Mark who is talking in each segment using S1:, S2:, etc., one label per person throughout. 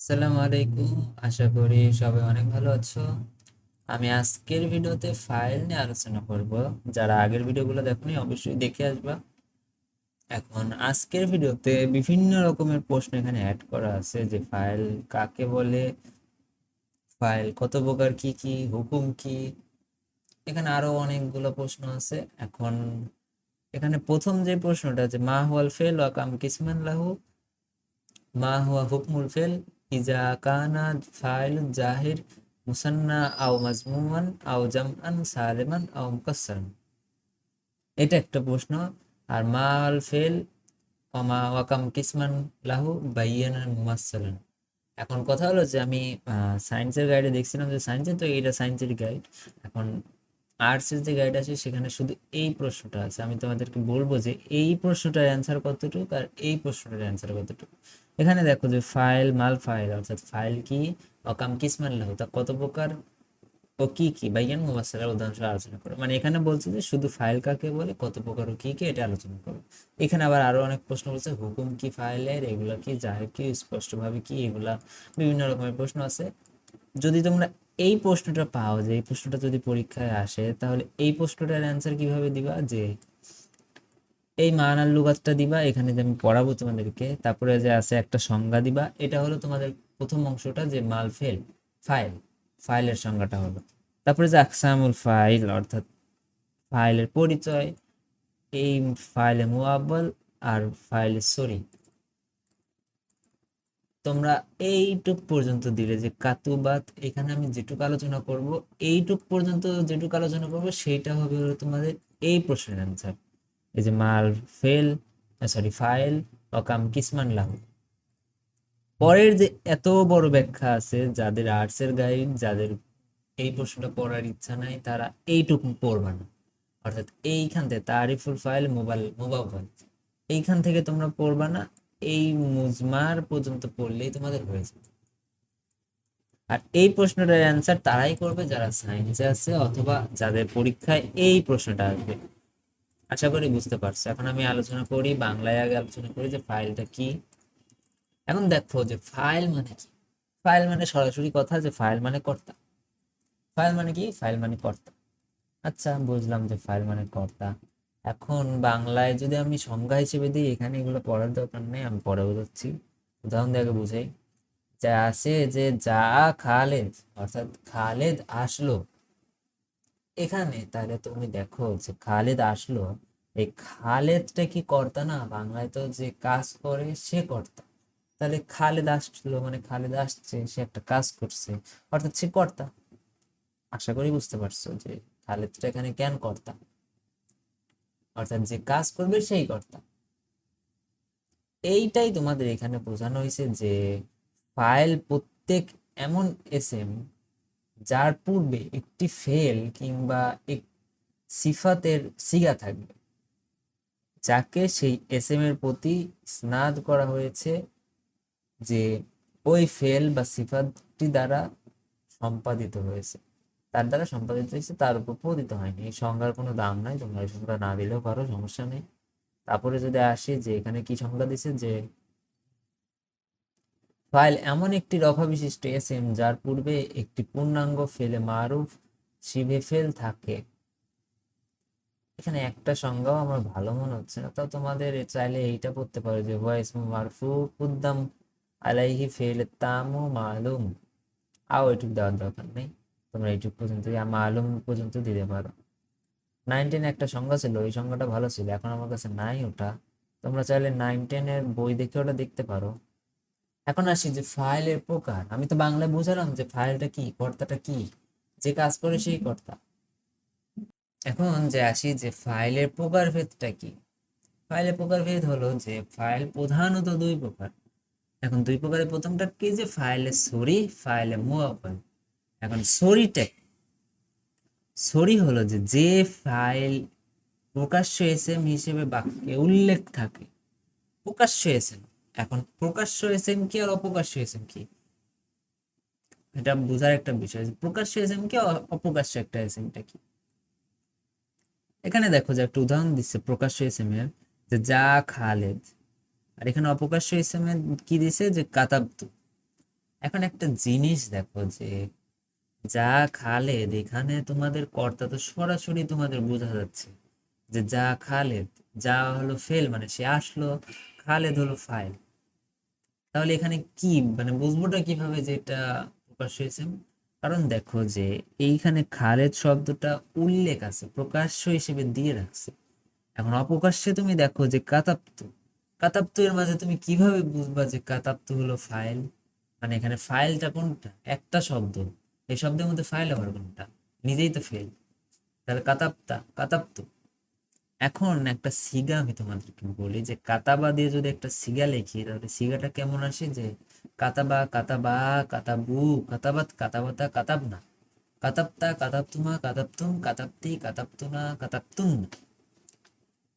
S1: আসসালামু আলাইকুম। আশা করি সবাই অনেক ভালো আছো। আমি আজকের ভিডিওতে ফাইল নিয়ে আলোচনা করব। যারা আগের ভিডিওগুলো দেখোনি অবশ্যই দেখে আসবা। এখন আজকের ভিডিওতে বিভিন্ন রকমের প্রশ্ন এখানে অ্যাড করা আছে, যে ফাইল কাকে বলে, ফাইল কত প্রকার, কি কি হুকুম কি, এখানে আরো অনেকগুলো প্রশ্ন আছে। এখন এখানে প্রথম যে প্রশ্নটা আছে, মা হুয়াল ফেল ওয়া কাম কিসমান লাহু, মা হুয়া হুকমুল ফেল ইজা কানা ফাইল জাহির মুসান্না আও মাজমুমান আও জামআন সালিমান আও মুকাসসারান, এটা একটা প্রশ্ন। আর মা আল ফেল ওমা ওয়াকাম কিসমান লাহু বাইয়ানান মুমাসসালান। এখন কথা হলো যে আমি সায়েন্সের গাইডে দেখছিলাম, যে সায়েন্সের তো এটা সায়েন্সের গাইড। এখন আর্টসের যে গাইড আছে সেখানে শুধু এই প্রশ্নটা আছে। আমি তোমাদেরকে বলবো যে এই প্রশ্নটার অ্যান্সার কতটুকু আর এই প্রশ্নটার অ্যান্সার কতটুকু। এখানে দেখো যে ফাইল মাল ফাইল, অর্থাৎ ফাইল কি, অকাম কিসমান লাহু তা কত প্রকার, ও কি কি বাইয়ান মুফাসসালা উদাহরণ সহ আলোচনা করো। মানে এখানে বলছে যে শুধু ফাইল কাকে বলে, কত প্রকার ও কি কি, এটা আলোচনা করো। এখানে আবার আরো অনেক প্রশ্ন বলছে, হুকুম কি ফাইলের, এগুলা কি, জাহির কি, স্পষ্টভাবে কি, এগুলা বিভিন্ন রকমের প্রশ্ন আছে। যদি তোমরা এই প্রশ্নটা পাও, যে এই প্রশ্নটা যদি পরীক্ষায় আসে, তাহলে এই প্রশ্নটার অ্যান্সার কিভাবে দিবা, যে এই মান আর লুগাতটা দিবা এখানে, যে আমি পড়াবো তোমাদেরকে, তারপরে যে আছে একটা সংজ্ঞা দিবা। এটা হলো তোমাদের প্রথম অংশটা, যে মাল ফেল ফাইল, ফাইলের সংজ্ঞাটা হলো। তারপরে যে আকসামুল ফাইল, অর্থাৎ ফাইলের পরিচয়, এই ফাইলে মুআব্বাল আর ফাইলে সরি। তোমরা এইটুক পর্যন্ত দিলে, যে কাতুবাত, এখানে আমি যেটুকু আলোচনা করব, এইটুক পর্যন্ত যেটুকু আলোচনা করব সেইটা হবে হলো তোমাদের এই প্রশ্নের অ্যান্সার। এই যে মাল ফেল, সরি ফাইল অকাম কিসমান লাহু। পরের যে এত বড় ব্যাখ্যা আছে, যাদের আর্টসের গাইড, যাদের এই প্রশ্নটা পড়ার ইচ্ছা নাই, তারা এইটুকু পড়বা না। অর্থাৎ এইখান থেকে তারিফুল ফাইল মোবাইল মোবাইল, এইখান থেকে তোমরা পড়বা না। এই মুজমার পর্যন্ত পড়লেই তোমাদের হয়ে যাবে। আর এই প্রশ্নটার অ্যান্সার তারাই করবে যারা সায়েন্সে আছে, অথবা যাদের পরীক্ষায় এই প্রশ্নটা আসবে। আশা করি বুঝতে পারছো। এখন আমি আলোচনা করি, বাংলায় আগে আলোচনা করি যে ফাইলটা কি। এখন দেখো যে ফাইল মানে কি। ফাইল মানে সরাসরি কথা, যে ফাইল মানে কর্তা। ফাইল মানে কি, ফাইল মানে কর্তা। আচ্ছা, বুঝলাম যে ফাইল মানে কর্তা। এখন বাংলায় যদি আমি সংজ্ঞা হিসেবে দিই, এখানে এগুলো পড়ার দরকার নেই, আমি পরে বোঝাচ্ছি। উদাহরণ দিয়ে আগে বুঝাই। যা আছে যে যা খালেদ, অর্থাৎ খালেদ আসলো এখানে, তাহলে তুমি দেখো যে খালেদ আসলো, এই খালেদটা কি কর্তা না? বাংলায় তো যে কাজ করে সে কর্তা। তাহলে খালেদ আসলো মানে খালেদ আসছে, সে একটা কাজ করছে, অর্থাৎ সে কর্তা। আশা করি বুঝতে পারছো যে খালেদটা এখানে কেন কর্তা, অর্থাৎ যে কাজ করবে সেই কর্তা। এইটাই তোমাদের এখানে বোঝানো হয়েছে, যে ফাইল প্রত্যেক এমন এসএম যার পূর্বে একটি ফেল কিংবা এক সিফাতের সিগা থাকবে, যাকে সেই এসএম এর প্রতি স্নাদ করা হয়েছে, যে ওই ফেল বা সিফাতটি দ্বারা সম্পাদিত হয়েছে, তার দ্বারা সম্পাদিত হয়েছে, তার উপর পতিত হয়নি। এই সংজ্ঞার কোনো দাম নাই, তোমরা এই সংজ্ঞা না দিলেও পারো, সমস্যা নেই। তারপরে যদি আসি যে এখানে কি সংজ্ঞা দিছে, যে ফাইল এমন একটি রফা বিশিষ্ট এসএম যার পূর্বে একটি পূর্ণাঙ্গ ফেলে মারুফ শিবে ফেল থাকে। এখানে একটা সংজ্ঞাও আমার ভালো মনে হচ্ছে না, তাও তোমাদের চাইলে এইটা পড়তে পারো, যে হুয়া ইসমু মারফু কুদ্দাম আলাইহি ফেল তামু মালুম। এটুক দেওয়ার দরকার নেই, তোমরা এইটুক পর্যন্ত মালুম পর্যন্ত দিতে পারো। 9-10 একটা সংজ্ঞা ছিল, ওই সংজ্ঞাটা ভালো ছিল, এখন আমার কাছে নাই ওটা। তোমরা চাইলে 9-10 এর বই দেখে ওটা দেখতে পারো। এখন আসি যে ফাইলের প্রকার। আমি তো বাংলায় বুঝালাম যে ফাইলটা কি, কর্তাটা কি, যে কাজ করে সেই কর্তা। এখন যে আসি যে ফাইলের প্রকারভেদটা কি। ফাইলের প্রকারভেদ হলো যে ফাইল প্রধানত দুই প্রকার। এখন দুই প্রকারের প্রথমটা কি, যে ফাইলে সরি, ফাইলে মুআব্বাল। এখন সরিটা, সরি হলো যে যে ফাইল প্রকাশ্য এসএম হিসেবে বাক্যে উল্লেখ থাকে, প্রকাশ্য এসএম। এখন প্রকাশ্য এসএম কি আর অপ্রকাশ্য এসএম কি, এটা বোঝার একটা বিষয়। প্রকাশ্য এসএম কি, অপ্রকাশ্য একটা এসএমটা কি। এখানে দেখো যে একটা উদাহরণ দিচ্ছে প্রকাশ্য এসএম এর, যে যা খালেদ। আর এখানে অপ্রকাশ্য এসএম এর কি দিছে, যে কাতাবতু। এখন একটা জিনিস দেখো যে যা খালেদ, এখানে তোমাদের কর্তা তো সরাসরি তোমাদের বোঝা যাচ্ছে যে যা খালেদ, যা হলো ফেল মানে সে আসলো, খালেদ হলো ফাইল। তাহলে এখানে কি মানে বুঝবোটা কিভাবে যে এটা প্রকাশ হয়েছে? কারণ দেখো যে এইখানে খালেদ শব্দটা উল্লেখ আছে, প্রকাশ্য হিসেবে দিয়ে রাখছে। এখন অপ্রকাশ্যে তুমি দেখো যে কাতাপ্তু, কাতাপ্তু এর মাঝে তুমি কিভাবে বুঝবা যে কাতাপ্তু হলো ফাইল? মানে এখানে ফাইলটা কোনটা? একটা শব্দ, এই শব্দের মধ্যে ফাইল আবার কোনটা? নিজেই তো ফেল। তাহলে কাতাপ্তা, কাতাপ্তু। এখন একটা সিগা আমি তোমাদেরকে বলি যে কাতাবা দিয়ে যদি একটা সিগা লিখি তাহলে সিগাটা কেমন আসে? যে কাতাবা, কাতাবা, কাতাবু, কাতাবাত, কাতাবাতা, কাতাবনা, কাতাবতা, কাতাবতুমা, কাতাবতুম, কাতাবতি, কাতাবতুনা, কাতাবতুন,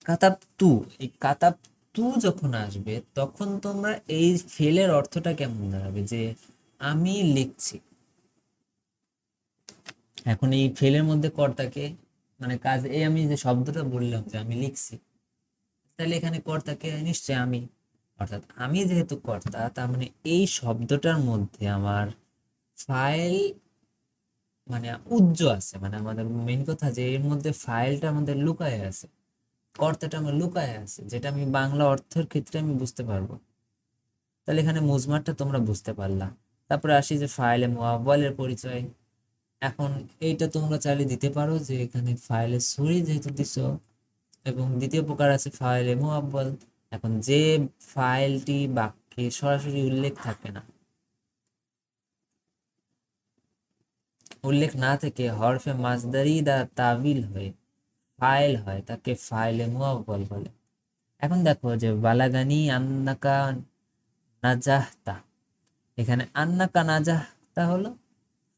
S1: কাতাবতু। এই কাতাবতু যখন আসবে তখন তোমরা এই ফেলের অর্থটা কেমন দাঁড়াবে? যে আমি লিখছি। এখন এই ফেলের মধ্যে কর্তাকে মানে কাজ, এই আমি যে শব্দটা বললাম যে আমি লিখছি, তাহলে এখানে কর্তাকে নিশ্চয় আমি, অর্থাৎ আমি যেহেতু কর্তা তার মানে এই শব্দটার মধ্যে আমার ফাইল মানে উজ্জ আছে। মানে আমাদের মেইন কথা যে এর মধ্যে ফাইলটা আমাদের লুকায় আছে, কর্তাটা আমার লুকায় আছে, যেটা আমি বাংলা অর্থের ক্ষেত্রে আমি বুঝতে পারবো। তাহলে এখানে মুজমারটা তোমরা বুঝতে পারলা। তারপরে আসি যে ফাইলে মুআব্বালের পরিচয়। এখন এইটা তোমরা চাইলে দিতে পারো যে এখানে ফাইলে সরি যেহেতু দিছো, এবং দ্বিতীয় প্রকার আছে ফাইলে মুআব্বাল। এখন যে ফাইলটি বাক্যে সরাসরি উল্লেখ থাকে না, উল্লেখ না থেকে হরফে মাসদারি দা তাবিল হয়ে ফাইল হয়, তাকে ফাইলে মুআব্বাল বলে। এখন দেখো যে বালাগানি আন্নাকা নাজাহতা, এখানে আন্নাকা নাজাহতা হলো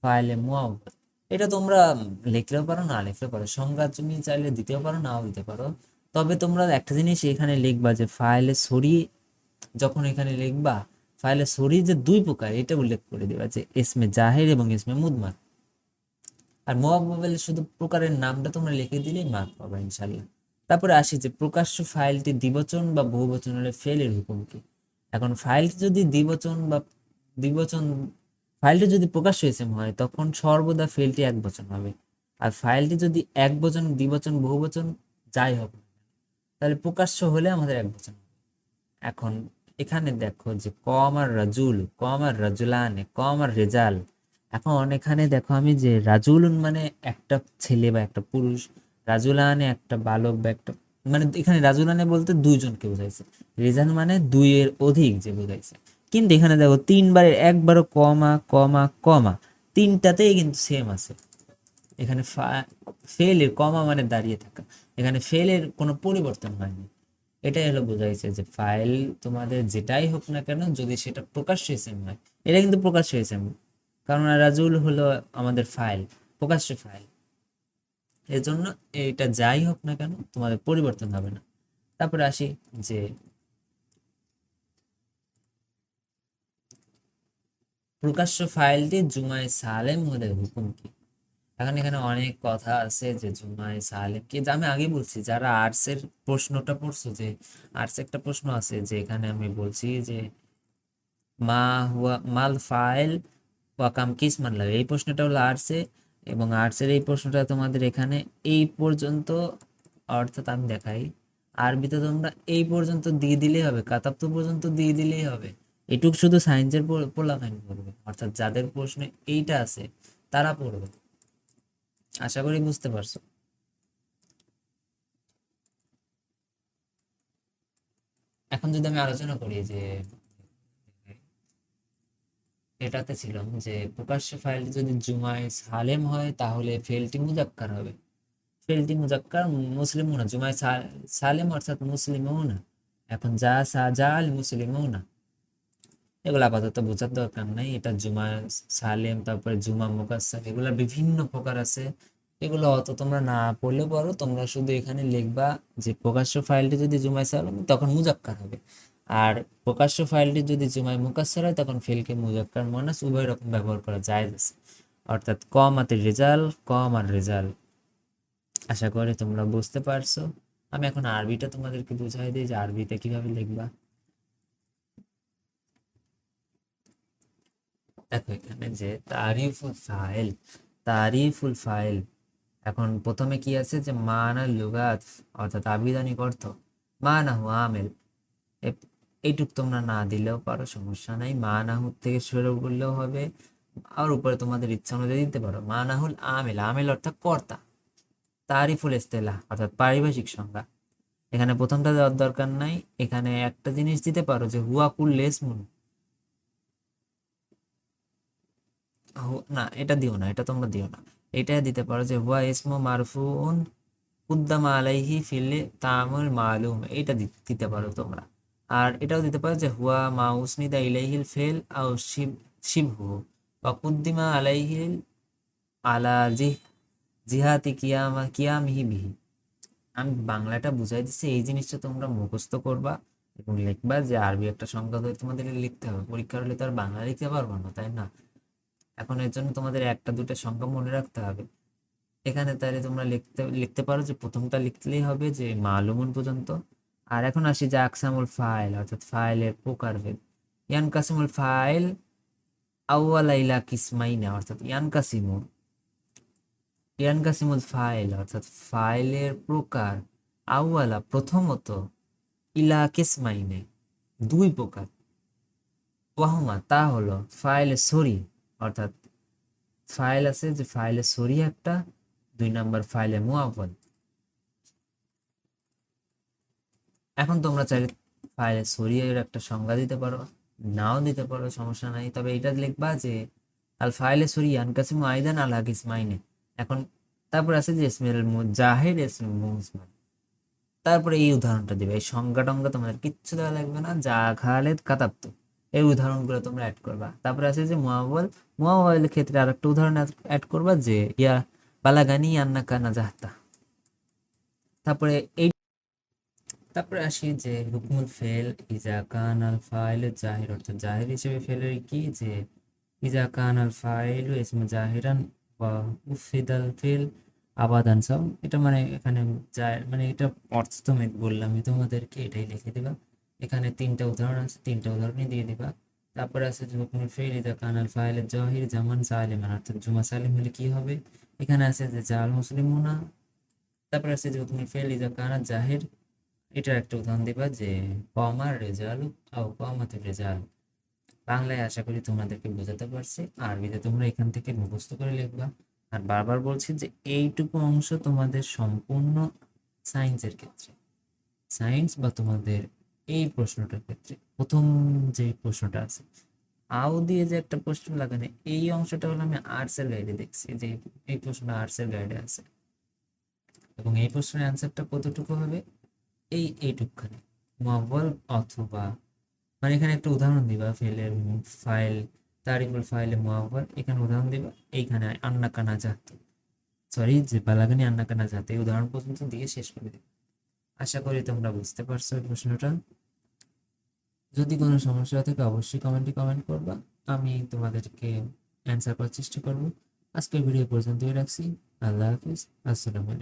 S1: ফাইলে মুআব্বাল। এটা তোমরা লিখলেও পারো না লিখলেও পারো, সংজ্ঞা তুমি চাইলে দিতেও পারো নাও দিতে পারো। তবে তোমরা একটা জিনিস এখানে লিখবা যে ফাইলে সরি যখন এখানে লিখবা, ফাইলে সরি যে দুই প্রকার এটা উল্লেখ করে দিবা, যে ইসমে জাহির এবং ইসমে মুদমার। আর মুআব্বালের শুধু প্রকারের নামটা তোমরা লিখে দিলেই মার্ক পাবা ইনশাল্লাহ। তারপরে আসি যে প্রকাশ্য ফাইলটি দ্বিবচন বা বহুবচন হলে ফেলের হুকুম কি? এখন ফাইলটি যদি দ্বিবচন বা দ্বিবচন, ফাইলটি যদি প্রকাশ্য ইসেম হয় তখন সর্বদা ফেলটি এক বচন হবে। আর ফাইলটি যদি এক বচন, দ্বিবচন, বহুবচন যাই হোক না, তাহলে প্রকাশ্য হলে আমাদের এক বচন হবে। এখন এখানে দেখো যে কম আর রাজুল, কম আর রাজুলানে, কম আর রেজাল। এখন এখানে দেখো আমি যে রাজুলুন মানে একটা ছেলে বা একটা পুরুষ, রাজুলানে একটা বালক বা একটা, মানে এখানে রাজুলানে বলতে দুইজনকে বোঝাইছে, রেজাল মানে দুইয়ের অধিক যে বোঝাইছে। কিন্তু এখানে দেখো তিনবারের একবারও কমা কমা কমা, তিনটাতেই কিন্তু সেম আছে। এখানে ফেলের কমা মানে দাঁড়িয়ে থাকা, এখানে ফেলের কোনো পরিবর্তন হয়নি। এটাই হলো বোঝাইছে যে ফাইল তোমাদের যেটাই হোক না কেন যদি সেটা প্রকাশ্য এসএম হয়, এটা কিন্তু প্রকাশ্য এসএম, কারণ রাজুল হলো আমাদের ফাইল, প্রকাশ্য ফাইল। এর জন্য এটা যাই হোক না কেন তোমাদের পরিবর্তন হবে না। তারপরে আসি যে প্রকাশ্য ফাইলটি জুমায় সালেম হলে হুকুম কি? এখন এখানে অনেক কথা আছে যে জুমায় সালেম কি, যে আমি আগে বলছি যারা আর্টসের প্রশ্নটা পড়ছো, যে আর্টস একটা প্রশ্ন আছে যে এখানে আমি বলছি যে মা হুয়া মাল ফাইল ওয়াকাম কিসমান লাগে, এই প্রশ্নটা হলো আর্টসে, এবং আর্টসের এই প্রশ্নটা তোমাদের এখানে এই পর্যন্ত, অর্থাৎ আমি দেখাই আরবিতে তোমরা এই পর্যন্ত দিয়ে দিলেই হবে, কাতাপ্তু পর্যন্ত দিয়ে দিলেই হবে। এটুক শুধু সায়েন্সের পোলাপাইন পড়বে, অর্থাৎ যাদের প্রশ্নে এইটা আছে তারা পড়বে। আশা করি বুঝতে পারছো। এখন যদি আমি আলোচনা করি যে এটাতে ছিল যে প্রকাশ্য ফাইলটি যদি জুমায় সালেম হয় তাহলে ফেলটি মুজাক্কার হবে। ফেলটি মুজাক্কার মুসলিমও না, জুমায় সালেম অর্থাৎ মুসলিমও না। এখন যা সাজাল মুসলিমও না, এগুলো আপাতত বোঝার দরকার নাই। এটা জুমা সালেম, তারপরে জুমা মুকাসসার, এগুলা বিভিন্ন প্রকার আছে। এগুলো অত তোমরা না পড়লেও পারো, তোমরা শুধু এখানে লিখবা যে প্রকাশ্য ফাইলটি যদি জুমায় সালেম তখন মুজাক্কার হবে, আর প্রকাশ্য ফাইলটি যদি জুমায় মুকাসসার হয় তখন ফেলকে মুজাক্কার মুয়ান্নাস উভয় রকম ব্যবহার করা জায়েজ আছে। অর্থাৎ কম আতের রেজাল, কম আর রেজাল। আশা করি তোমরা বুঝতে পারছো। আমি এখন আরবিটা তোমাদেরকে বুঝাই দিই যে আরবিতে কিভাবে লিখবা। দেখো এখানে যে তারিফুল ফাইল, তারিফুল ফাইল, এখন প্রথমে কি আছে যে মানা লুগাত অর্থাৎ আবিধানিক অর্থ, মানাহু আমেল, এইটুক তোমরা না দিলেও পারো, সমস্যা নাই, মানাহু থেকে শুরু করলেও হবে, আর উপরে তোমাদের ইচ্ছা অনুযায়ী দিতে পারো। মানাহুল আমেল, আমেল অর্থাৎ কর্তা। তারিফুল ইস্তেলাহ অর্থাৎ পারিভাষিক সংজ্ঞা, এখানে প্রথমটা দেওয়ার দরকার নাই, এখানে একটা জিনিস দিতে পারো যে হুয়া কুল্লু ইসমুন, না এটা দিও না, এটা তোমরা দিও না, এটা দিতে পারো যে হুয়া ইসমু মারফুউন কুদ্দামা আলাইহি ফিলে তামুল মালুম, এটা দিতে পারো তোমরা। আর এটাও দিতে পারো যে হুয়া মা উসনিদা ইলাইহিল ফেল আও শিবহু বা কুদ্দিমা আলাইহিল আলা জিহাতি কিয়ামিহি বিহি। আমি বাংলাটা বুঝাই দিচ্ছি, এই জিনিসটা তোমরা মুখস্থ করবা এবং লিখবা যে আরবি একটা সংখ্যা ধরে তোমাদের লিখতে হবে, পরীক্ষার হলে তো আর বাংলা লিখতে পারবো না, তাই না? এখন এর জন্য তোমাদের একটা দুটো সংখ্যা মনে রাখতে হবে। এখানে তাহলে তোমরা লিখতে লিখতে পারো যে প্রথমটা লিখলেই হবে যে মালুমুন পর্যন্ত। আর এখন আসি যে আকসামুল ফাইল অর্থাৎ ফাইলের প্রকারভেদ। ইয়ানকাসিমুল ফাইল আউয়ালা ইলা কিসমাইনা অর্থাৎ ইয়ানকাসিমুল ফাইল অর্থাৎ ফাইলের প্রকার, আউয়ালা প্রথমত, ইলা কিসমাইনে দুই প্রকার, ওয়াহুমা তা হলো ফাইলে সরি অর্থাৎ ফাইল আছে যে ফাইলে সরি একটা, দুই নাম্বার ফাইলে মুআওয়াল। এখন তোমরা চাইলে ফাইলে সরিয়ের একটা সংজ্ঞা দিতে পারো, নাও দিতে পারো, সমস্যা নাই, তবে এটা লিখবা যে আল ফাইলে সরি ইয়ানকাসিমু আইদান আলা কিসমাইনে। এখন তারপর আছে যে ইসমিল জাহির ইসমিল মুজমাল, তারপরে এই উদাহরণটা দিবে, এই সংজ্ঞা টঙ্গা তোমাদের কিচ্ছু দেওয়া লাগবে না, যা খালেদ কাতাবতু এই উদাহরণগুলো তোমরা অ্যাড করবা। তারপরে আছে যে মুআওয়াল, মুআওয়ালের ক্ষেত্রে আরেকটা উদাহরণ অ্যাড করবা যে ইয়া বালাগানি আন্নাকা নাজাহতা। তারপরে এই তারপরে আসি যে হুকমুল ফেল ইজা কান আল ফাইল জাহির অর্থাৎ জাহির হিসেবে ফেলের কি যে ইজা কান আল ফাইল ইসমু জাহিরান বা উফিদাল ফেল আবাদান সব, এটা মানে এখানে মানে এটা অর্থ তো আমি বললাম তোমাদেরকে, এটাই লিখে দিবা। এখানে তিনটা উদাহরণ আছে, তিনটা উদাহরণই দিয়ে দিবা। তারপরে আছে যে হুকমুল ফেল ইজা কান আল ফাইল জাহির জামান সালিমান অর্থাৎ জুমা সালিম হলে কি হবে, এখানে আছে যে জাল মুসলিমুনা। তারপরে আছে যে হুকমুল ফেল ইজা কানা জাহির, এটার একটা উদাহরণ দিবা যে কমার রেজাল্ট আও কমাতুর রেজাল্ট। বাংলায় আশা করি তোমাদেরকে বোঝাতে পারছি, আরবিতে তোমরা এখান থেকে মুখস্থ করে লিখবা। আর বারবার বলছি যে এইটুকু অংশ তোমাদের সম্পূর্ণ সায়েন্সের ক্ষেত্রে, সায়েন্স বা তোমাদের এই প্রশ্নটার ক্ষেত্রে প্রথম যে প্রশ্নটা আছে আও দিয়ে যে একটা প্রশ্ন লাগানো, এই অংশটা হলো আমি আর্টসের গাইডে দেখছি যে এই প্রশ্নটা আর্টসের গাইডে আছে, এবং এই প্রশ্নের অ্যান্সারটা কতটুকু হবে, এইটুকখানি মুআওয়াল অথবা, মানে এখানে একটা উদাহরণ দিবা ফেলের ফাইল তারিফুল ফাইলে মুআওয়াল, এখানে উদাহরণ দিবা এইখানে আন্নাকা নাজাত, সরি যে বালাগানি আন্নাকা নাজাত, এই উদাহরণ পর্যন্ত দিয়ে শেষ করে দিবা। আশা করি তোমরা বুঝতে পারছো এই প্রশ্নটা। যদি কোনো সমস্যা থাকে অবশ্যই কমেন্ট করবা, আমি তোমাদেরকে অ্যান্সার করার চেষ্টা করবো। আজকের ভিডিও পর্যন্তই রাখছি। আল্লাহ হাফিজ, আসসালামু আলাইকুম।